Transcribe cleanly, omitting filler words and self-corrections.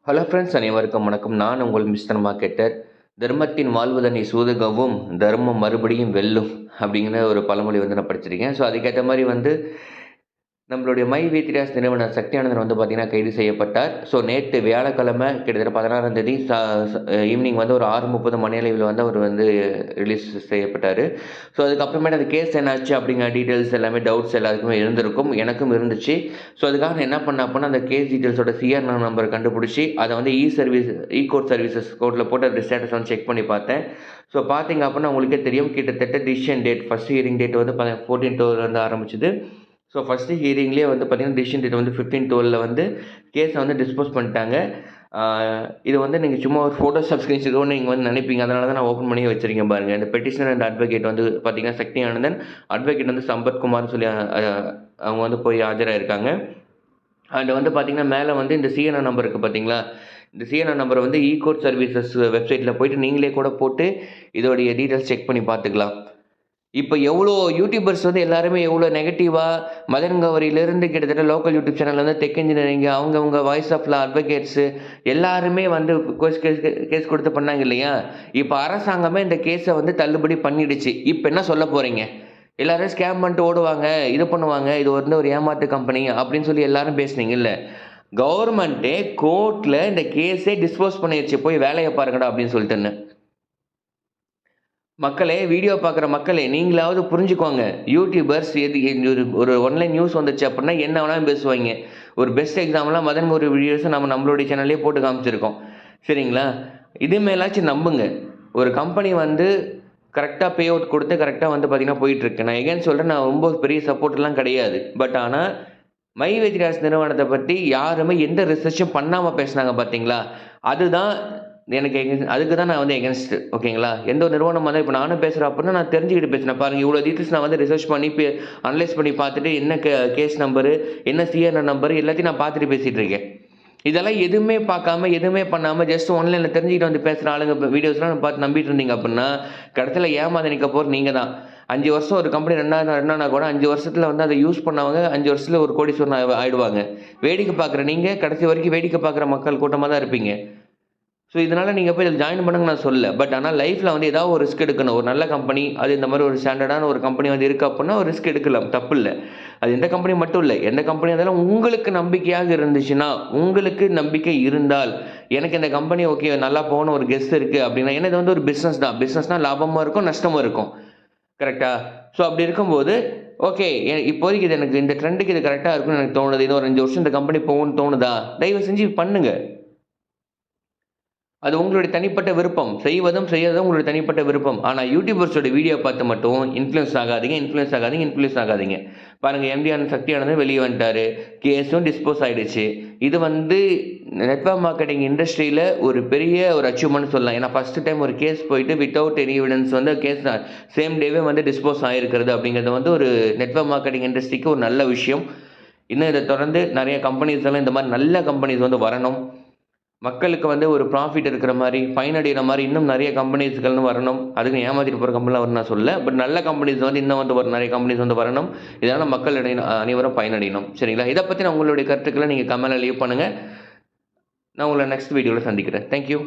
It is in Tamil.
ஹலோ ஃப்ரெண்ட்ஸ், அனைவருக்கும் வணக்கம். நான் உங்கள் மிஸ்டர் மார்க்கெட்டர். தர்மத்தின் வாழ்வதனை சூதுகவும் தர்மம் மறுபடியும் வெல்லும் அப்படிங்கிற ஒரு பழமொழி நான் படிச்சிருக்கேன். ஸோ அதுக்கேற்ற மாதிரி நம்மளுடைய மை வீத்திராஸ் நிறுவனர் சக்தி ஆனந்தன் பார்த்தீங்கன்னா கைது செய்யப்பட்டார். ஸோ நேற்று வியாழக்கிழமை கிட்டத்தட்ட 16ஆம் தேதி ஈவினிங் ஒரு 6:30 மணி அளவில் அவர் ரிலீஸ் செய்யப்பட்டார். ஸோ அதுக்கப்புறமேட்டு அந்த கேஸ் என்னாச்சு அப்படிங்கிற டீட்டெயில்ஸ் எல்லாமே டவுட்ஸ் எல்லாருக்குமே இருந்திருக்கும், எனக்கும் இருந்துச்சு. ஸோ அதுக்காக நான் என்ன பண்ணேன் அப்படின்னா, அந்த கேஸ் டீட்டெயில்ஸோட சிஆர் நம்பர் கண்டுபிடிச்சி அதை இ கோர்ட் சர்வீசஸ் கோர்ட்டில் போட்டு அந்த ஸ்டேட்டஸ் செக் பண்ணி பார்த்தேன். ஸோ பார்த்தீங்க அப்படின்னா உங்களுக்கே தெரியும், கிட்டத்தட்ட decision date first hearing date 14/12 ஆரம்பிச்சுது. ஸோ ஃபஸ்ட்டு ஹியரிங்லேயே பார்த்தீங்கன்னா டிசிஷன் டேட் 15/12 கேஸை டிஸ்போஸ் பண்ணிட்டாங்க. இது நீங்கள் சும்மா ஒரு ஃபோட்டோ ஸ்க்ரீன்ஷாட் நீங்கள் நினைப்பீங்க, அதனால தான் நான் ஓப்பன் பண்ணி வச்சிருக்கேன் பாருங்கள். இந்த பெட்டிஷனர் அண்ட் அட்வொகேட் பார்த்தீங்கன்னா சக்தி ஆனந்தன், அட்வொகேட் சம்பத் குமார்னு சொல்லி அவங்க போய் ஆஜராயிருக்காங்க. அண்ட் பார்த்தீங்கன்னா மேலே இந்த சிஎன்ஆர் நம்பர் இருக்குது பார்த்தீங்களா, இந்த சிஎன்ஆர் நம்பரை இ கோர்ட் சர்வீசஸ் வெப்சைட்டில் போயிட்டு நீங்களே கூட போட்டு இதோடைய டீட்டெயில்ஸ் செக் பண்ணி பார்த்துக்கலாம். இப்போ எவ்வளோ யூடியூபர்ஸ் எல்லாருமே எவ்வளோ நெகட்டிவாக மதன் கவரியிலேருந்து கிட்டத்தட்ட local YouTube channel tech engineering அவங்க வாய்ஸ் ஆஃப்ல அட்வொகேட்ஸு எல்லாருமே கேஸ் கொடுத்து பண்ணாங்க இல்லையா. இப்போ அரசாங்கமே இந்த கேஸை தள்ளுபடி பண்ணிடுச்சு. இப்போ என்ன சொல்ல போகிறீங்க? எல்லாரும் ஸ்கேம் பண்ணிட்டு ஓடுவாங்க, இது பண்ணுவாங்க, இது ஒரு ஏமாத்து கம்பெனி அப்படின்னு சொல்லி எல்லாரும் பேசுனீங்க இல்லை. கவர்மெண்ட்டே கோர்ட்டில் இந்த கேஸே டிஸ்போஸ் பண்ணிடுச்சு, போய் வேலையை பாருங்கடா அப்படின்னு சொல்லிட்டுன்னு. மக்களே, வீடியோ பார்க்குற மக்களே, நீங்களாவது புரிஞ்சுக்கோங்க. யூடியூபர்ஸ் ஒரு ஆன்லைன் நியூஸ் வந்துச்சு அப்படின்னா என்ன வேணாலும் பேசுவாங்க. ஒரு பெஸ்ட் எக்ஸாம்பிளாக மதன் ஒரு வீடியோஸை நம்மளுடைய சேனல்லே போட்டு காமிச்சிருக்கோம், சரிங்களா. இதுமேலாச்சும் நம்புங்க. ஒரு கம்பெனி கரெக்டாக பே அவுட் கொடுத்து கரெக்டாக பார்த்தீங்கன்னா போயிட்டுருக்கு. நான் எகேன் சொல்கிறேன், நான் ரொம்ப பெரிய சப்போர்ட்லாம் கிடையாது. பட் ஆனால் மை வீத்திராஸ் நிறுவனத்தை பற்றி யாருமே எந்த ரிசர்ச்சும் பண்ணாமல் பேசுனாங்க பார்த்தீங்களா, அதுதான் எனக்கு அதுக்கு தான் நான் எகென்ஸ்ட், ஓகேங்களா. எந்த ஒரு நிறுவனம் இப்போ நானும் பேசுகிறேன் அப்படின்னா நான் தெரிஞ்சுக்கிட்டு பேசுகிறேன். பாருங்கள், இவ்வளோ டீட்டெயில்ஸ் நான் ரிசர்ச் பண்ணி அனலைஸ் பண்ணி பார்த்துட்டு என்ன கேஸ் நம்பரு, என்ன சிஆர்ஆர் நம்பரு எல்லாத்தையும் நான் பார்த்துட்டு பேசிகிட்டு இருக்கேன். இதெல்லாம் எதுவுமே பார்க்காம எதுவுமே பண்ணாமல் ஜஸ்ட் ஆன்லைனில் தெரிஞ்சுக்கிட்டு பேசுகிற ஆளுங்க வீடியோஸ்லாம் பார்த்து நம்பிட்டு இருந்தீங்க அப்படின்னா கடைசியில் ஏமாத நிற்க போகிற நீங்கள் தான். 5 வருஷம் ஒரு கம்பெனி ரெண்டானா கூட 5 வருஷத்தில் அதை யூஸ் பண்ணவங்க 5 வருஷத்தில் ஒரு கோடீஸ்வரன் ஆயிடுவாங்க. வேடிக்கை பார்க்குற நீங்கள் கடைசி வரைக்கும் வேடிக்கை பார்க்குற மக்கள் கூட்டமாக தான் இருப்பீங்க. ஸோ இதனால் நீங்கள் போய் இதில் ஜாயின் பண்ணுங்க நான் சொல்ல. பட் ஆனால் லைஃப்பில் ஏதாவது ஒரு ரிஸ்க் எடுக்கணும். ஒரு நல்ல கம்பெனி, அது இந்த மாதிரி ஒரு ஸ்டாண்டர்டான ஒரு கம்பெனி இருக்குது அப்படின்னா ஒரு ரிஸ்க் எடுக்கலாம், தப்பு இல்லை. அது எந்த கம்பெனி மட்டும் இல்லை, எந்த கம்பெனி இருந்தாலும் உங்களுக்கு நம்பிக்கையாக இருந்துச்சுன்னா, உங்களுக்கு நம்பிக்கை இருந்தால், எனக்கு இந்த கம்பெனி ஓகே நல்லா போகணும் ஒரு கெஸ் இருக்குது அப்படின்னா, ஏன்னா இது ஒரு பிஸ்னஸ் தான். பிஸ்னஸ்னால் லாபமாக இருக்கும், நஷ்டமும் இருக்கும், கரெக்டாக. ஸோ அப்படி இருக்கும்போது ஓகே, இப்போதைக்கு இது எனக்கு இந்த ட்ரெண்டுக்கு இது கரெக்டாக இருக்குன்னு எனக்கு தோணுது, இது ஒரு 5 வருஷம் இந்த கம்பெனி போகணும்னு தோணுதா, தயவு செஞ்சு பண்ணுங்கள். அது உங்களுடைய தனிப்பட்ட விருப்பம், செய்வதும் செய்யறதும் உங்களுடைய தனிப்பட்ட விருப்பம். ஆனால் யூடியூபர்ஸோட வீடியோ பார்த்து மட்டும் இன்ஃப்ளூயன்ஸ் ஆகாதீங்க. பாருங்கள், எம்டிஆர் சக்தி ஆனந்தன் வெளியே வந்துட்டார், கேஸும் டிஸ்போஸ் ஆகிடுச்சு. இது நெட்வொர்க் மார்க்கெட்டிங் இண்டஸ்ட்ரியில் ஒரு பெரிய ஒரு அச்சீவ்மெண்ட் சொல்லலாம். ஏன்னா ஃபஸ்ட்டு டைம் ஒரு கேஸ் போயிட்டு without any evidence case same day dispose ஆகிருக்கிறது அப்படிங்கிறது ஒரு நெட்வொர்க் மார்க்கெட்டிங் இண்டஸ்ட்ரிக்கு ஒரு நல்ல விஷயம். இன்னும் இதை தொடர்ந்து நிறைய கம்பெனிஸ் எல்லாம் இந்த மாதிரி நல்ல கம்பெனிஸ் வரணும். மக்களுக்கு ஒரு ப்ராஃபிட் இருக்கிற மாதிரி, பயனடைகிற மாதிரி இன்னும் நிறைய கம்பெனிஸ்கள்னு வரணும். அதுக்கு ஏமாற்றிட்டு போகிற கம்பெனிலாம் வரணும் நான் சொல்ல. பட் நல்ல கம்பெனிஸ் இன்னும் நிறைய கம்பெனிஸ் வரணும். இதனால் மக்கள் அனைவரும் பயனடையணும், சரிங்களா. இதை பற்றி உங்களுடைய கருத்துக்களை நீங்கள் கமெண்ட்டில் லீவ் பண்ணுங்கள். நான் உங்களை நெக்ஸ்ட் வீடியோவில் சந்திக்கிறேன். தேங்க்யூ.